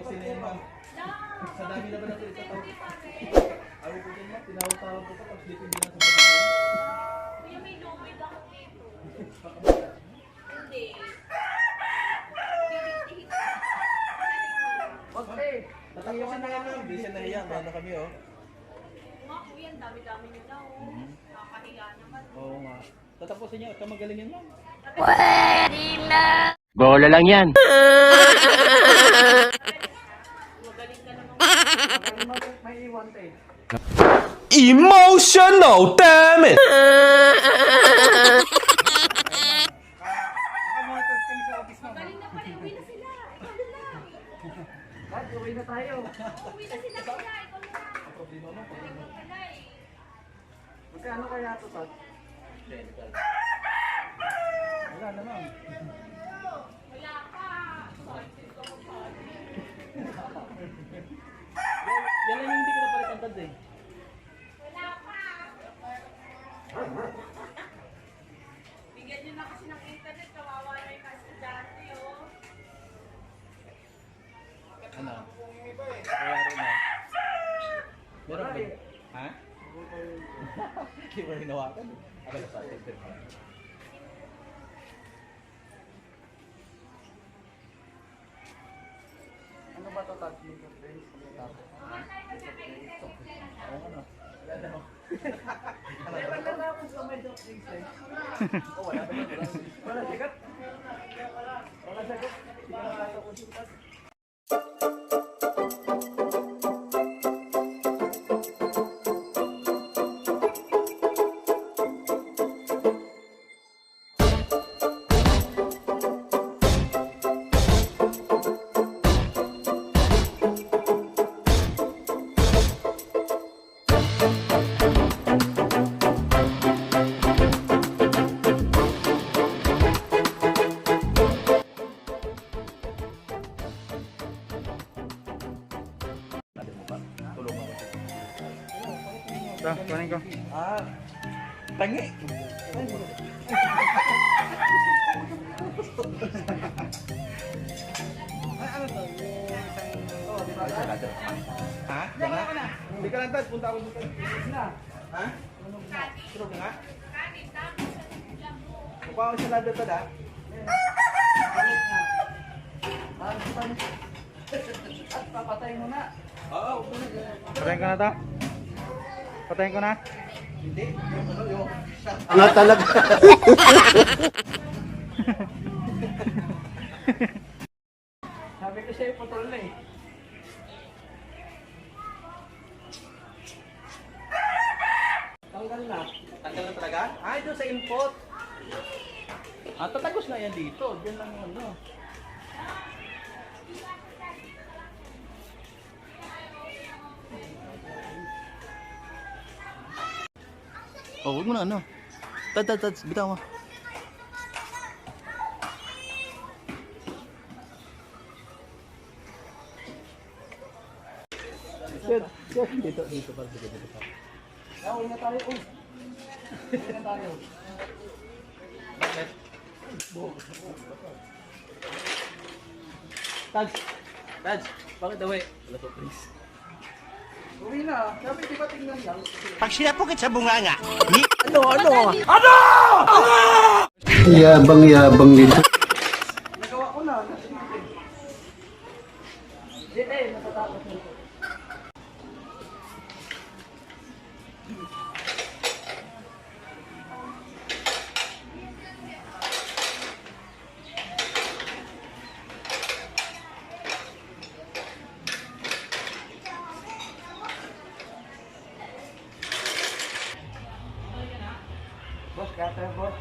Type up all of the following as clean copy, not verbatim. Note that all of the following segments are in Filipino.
Sinema. Sa dami na ba natin itatawag? Ako po din na, tinawag-tawag ko pa, tapos dito hindi lang sa pagkakas. Kuya, may lumid ako dito. Hindi. Okay. Tatapusin na lang. Hindi siya nahiya. Ano kami oh. Mga kuya, ang dami-dami nyo na oh. Nakakahiya naman. Oo nga. Tatapusin niya. Ito magaling yan lang. Pwede na. Bola lang yan. Magaling ka naman. May iwan tayo. Emotional, damn it! Magaling na pala. Uwi na sila. Ikaw na lang. Dad, uwi na tayo. Uwi na sila kuya. Ikaw na lang. Ang problema mo. Ikaw pala eh. Magkano kaya ito, Tad? Wala naman. Wala pa. Yan lang yung hindi ko napalitan, Tad eh. Wala pa. Bigyan nyo na kasi ng internet. Kawawa na yung estudyante oh. Ano? Kaya rin na. Meron ba? Ha? Hindi mo rin nawakan. Ako na sa atin. Ano ba ito, Tad? Oo, ano? Wala daw. Wala na akong kamay daw, please. Oh, wala ba yun? Wala sagot? Wala sagot? Hindi ka nakakakonsulta. Ito, kunin ko. Ah, tangi. Ano to? Oh, di ba? Ha? Diyan na? Hindi ka lang, Tad. Punta ako dito. Na. Ha? Turog nga? Mukha ako siya lado, Tad, ha? At papatay mo na. Oo. Patayin ko na to. Patayin ko na. Hindi. Yung Nga talaga. sabi ko siya yung putol na eh. Tanggal na. Tanggal na talaga? Ay, doon sa input. Ah, tatagos na yan dito. Diyan lang yung ano. Oh, huwag mo na ano. Tad, bitaw mo. Dito para dito. Uwi na tayo. Uwi na tayo. Bakit? Taj, bakit uwi? Wala po, please. Uwi na. Sabi, di ba tingnan lang? Pag sinapukit sa bunganga, Ano? Yabang nito. Nagawa ko na. Dito eh, natatapos na ito. Boss, kaya tayo, boss.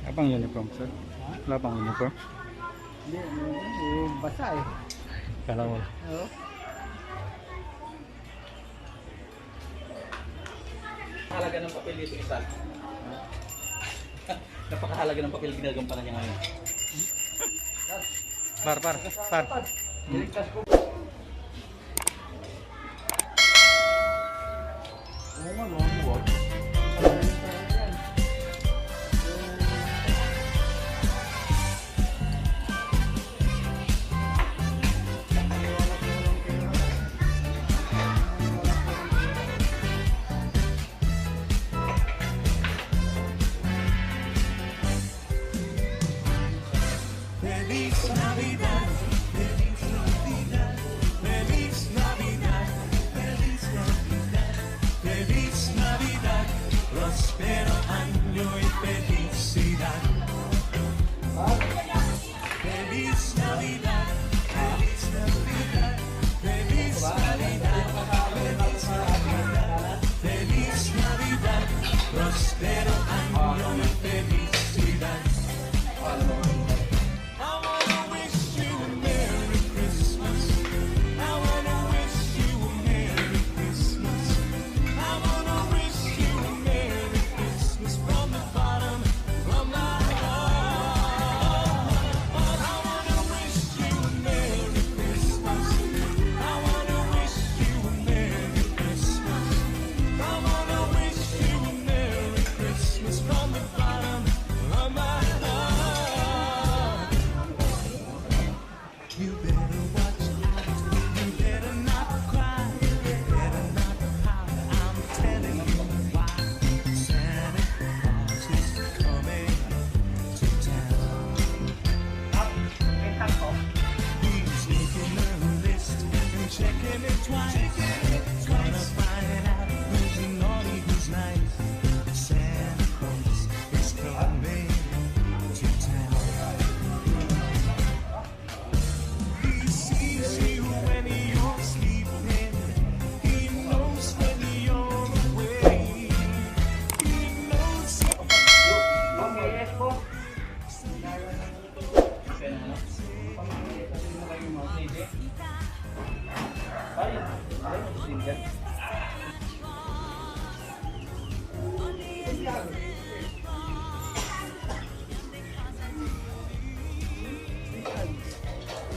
Wala pang uniform, sir. Wala pang uniform. Hindi, basa eh. Kala mo. Oo. Halaga ng papel dito isa. Napakahalaga ng papel ginagampanan niya ngayon. Par. Niligtas ko.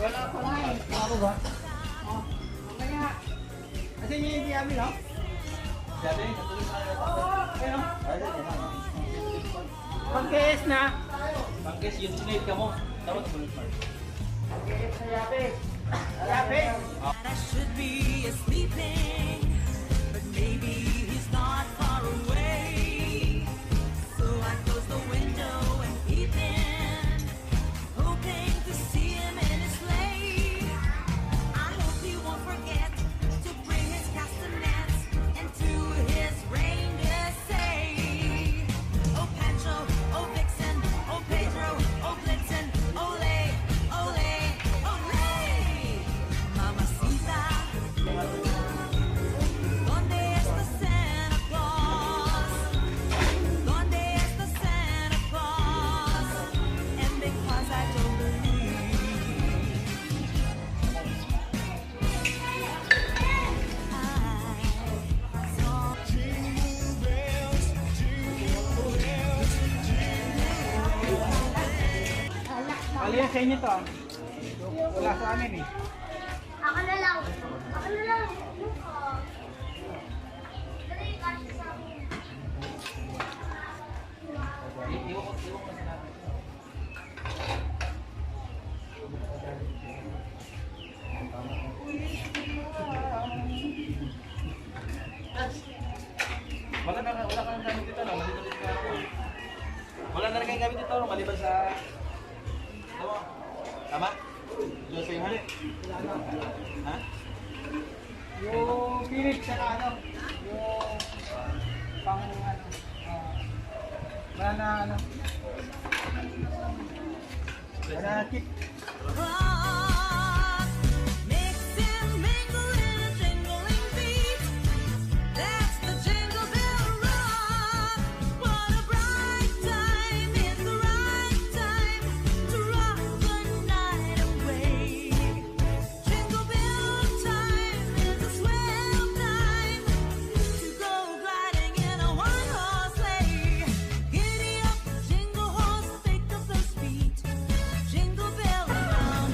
Wala pa nga eh. Ako ba? Oh. Kaya. Kasi yung diabi, no? Diabi? Ayun. Pag-KS na. Pag-KS yun, sinayid ka mo. Tapos bullet mark. Pag-KS na yabi. Yabi. I should be sleeping, but maybe he's not far away. So I close the window and peep in, hoping to see him in his sleigh. I hope he won't forget to bring his castanets and to his reindeer say, "Oh Pancho, oh Vixen, oh Pedro, oh Blitzen, ole, ole, ole, Mamacita. ¿Dónde está Santa Claus? ¿Dónde está Santa Claus? And because I don't believe, I saw jingle bells, jingle bells, Kali yan sa inyo to. Wala sa amin eh. Ako na lang. Ako na lang. Dali, kasi sa akin. Wala ka nang gamit dito, no? Maliban sa wala na rin kayong gamit dito, no? Maliban sa tama? Diyan sa yung hali. Ha? Yung pinit sa ano? Yung pang ano? Wala na ano? Wala na kit. mixing, mingling, and jingling beat. That's the Jingle Bell Rock. What a bright time! It's the right time to rock the night away. Jingle bell time is a swell time to go gliding in a one-horse sleigh. Giddy up, jingle horse, pick up the speed. Jingle bell around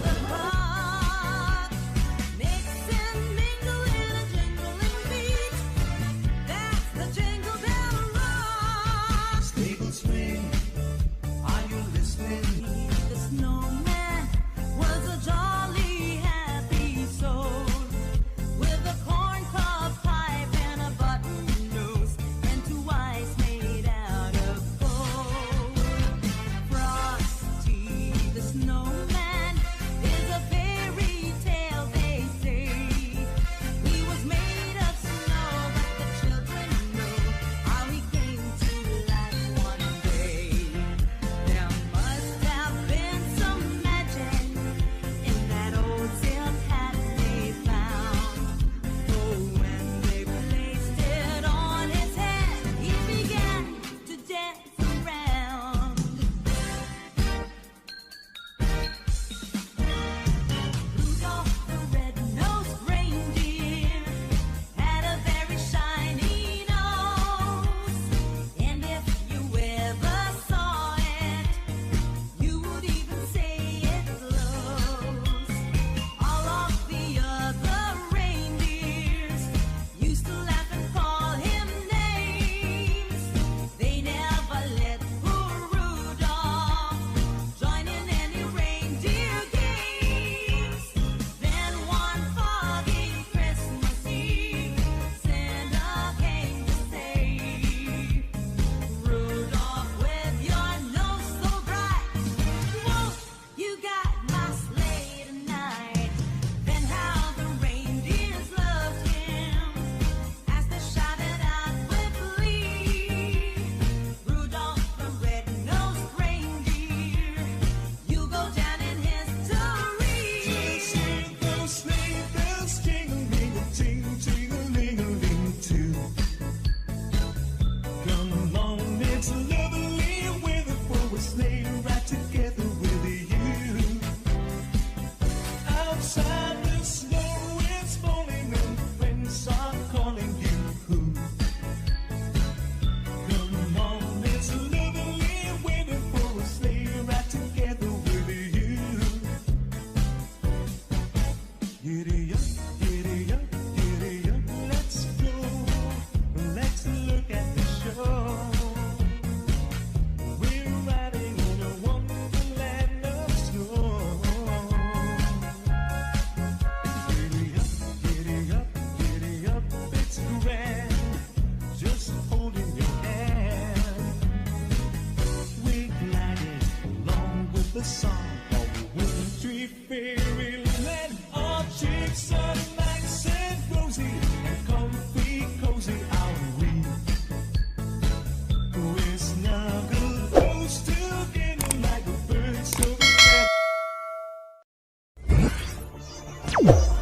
Bye.